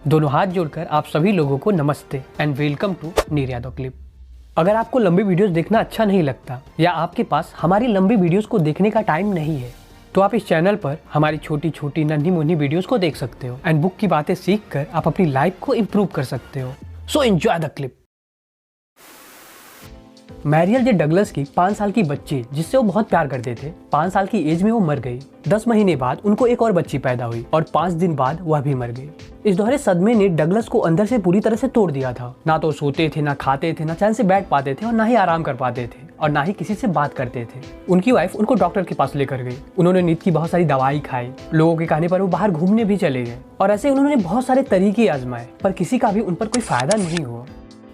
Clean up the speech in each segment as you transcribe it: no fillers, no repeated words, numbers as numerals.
दोनों हाथ जोड़कर आप सभी लोगों को नमस्ते एंड वेलकम टू नीर यादव क्लिप। अगर आपको लंबी वीडियोस देखना अच्छा नहीं लगता या आपके पास हमारी लंबी वीडियोस को देखने का टाइम नहीं है तो आप इस चैनल पर हमारी छोटी छोटी नन्ही मुन्नी वीडियोस को देख सकते हो एंड बुक की बातें सीख कर आप अपनी लाइफ को इम्प्रूव कर सकते हो। So enjoy the clip. Meryl J Douglas की 5 साल की बच्ची जिससे वो बहुत प्यार करते थे 5 साल की एज में वो मर गई। 10 महीने बाद उनको एक और बच्ची पैदा हुई और 5 दिन बाद वह भी मर गई। इस दोहरे सदमे ने डगलस को अंदर से पूरी तरह से तोड़ दिया था। ना तो सोते थे, ना खाते थे, ना चैन से बैठ पाते थे और ना ही आराम कर पाते थे और ना ही किसी से बात करते थे। उनकी वाइफ उनको डॉक्टर के पास लेकर गई। उन्होंने नींद की बहुत सारी दवाई खाई। लोगों के कहने पर वो बाहर घूमने भी चले गए और ऐसे उन्होंने बहुत सारे तरीके आजमाए पर किसी का भी उन पर कोई फायदा नहीं हुआ।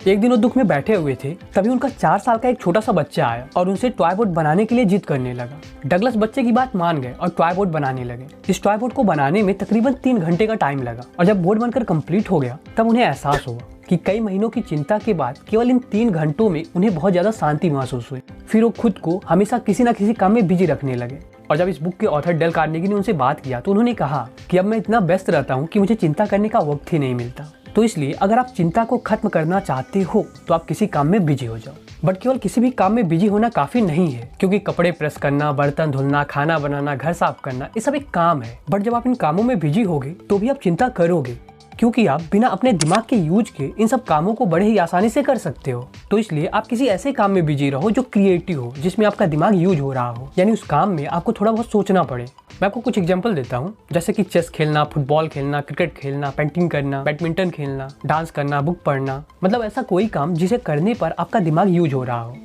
एक दिन वो दुख में बैठे हुए थे, तभी उनका 4 साल का एक छोटा सा बच्चा आया और उनसे टॉय बोट बनाने के लिए जिद करने लगा। डगलस बच्चे की बात मान गए और टॉय बोट बनाने लगे। इस टॉय बोट को बनाने में तकरीबन 3 घंटे का टाइम लगा और जब बोट बनकर कंप्लीट हो गया तब उन्हें एहसास हुआ कि कई महीनों की चिंता के बाद केवल इन 3 घंटों में उन्हें बहुत ज्यादा शांति महसूस हुई। फिर वो खुद को हमेशा किसी न किसी काम में बिजी रखने लगे और जब इस बुक के ऑथर डेल कार्नेगी ने उनसे बात किया तो उन्होंने कहा कि अब मैं इतना व्यस्त रहता हूँ कि मुझे चिंता करने का वक्त ही नहीं मिलता। तो इसलिए अगर आप चिंता को खत्म करना चाहते हो तो आप किसी काम में बिजी हो जाओ। बट केवल किसी भी काम में बिजी होना काफी नहीं है, क्योंकि कपड़े प्रेस करना, बर्तन धुलना, खाना बनाना, घर साफ करना, ये सब एक काम है। बट जब आप इन कामों में बिजी होगे तो भी आप चिंता करोगे, क्योंकि आप बिना अपने दिमाग के यूज के इन सब कामों को बड़े ही आसानी से कर सकते हो। तो इसलिए आप किसी ऐसे काम में बिजी रहो जो क्रिएटिव हो, जिसमें आपका दिमाग यूज हो रहा हो, यानी उस काम में आपको थोड़ा बहुत सोचना पड़े। मैं आपको कुछ एग्जांपल देता हूँ, जैसे कि चेस खेलना, फुटबॉल खेलना, क्रिकेट खेलना, पेंटिंग करना, बैडमिंटन खेलना, डांस करना, बुक पढ़ना, मतलब ऐसा कोई काम जिसे करने पर आपका दिमाग यूज हो रहा हो।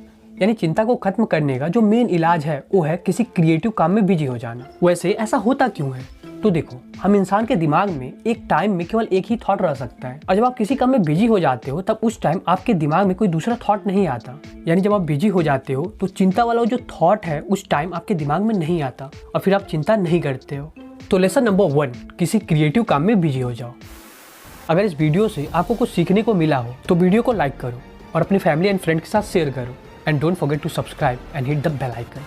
यानी चिंता को खत्म करने का जो मेन इलाज है वो है किसी क्रिएटिव काम में बिजी हो जाना। वैसे ऐसा होता क्यों है? तो देखो, हम इंसान के दिमाग में एक टाइम में केवल एक ही थॉट रह सकता है और जब आप किसी काम में बिजी हो जाते हो तब उस टाइम आपके दिमाग में कोई दूसरा थॉट नहीं आता। यानी जब आप बिजी हो जाते हो तो चिंता वाला जो थॉट है उस टाइम आपके दिमाग में नहीं आता और फिर आप चिंता नहीं करते हो। तो लेसन नंबर 1, किसी क्रिएटिव काम में बिजी हो जाओ। अगर इस वीडियो से आपको कुछ सीखने को मिला हो तो वीडियो को लाइक करो और अपनी फैमिली एंड फ्रेंड के साथ शेयर करो and don't forget to subscribe and hit the bell icon.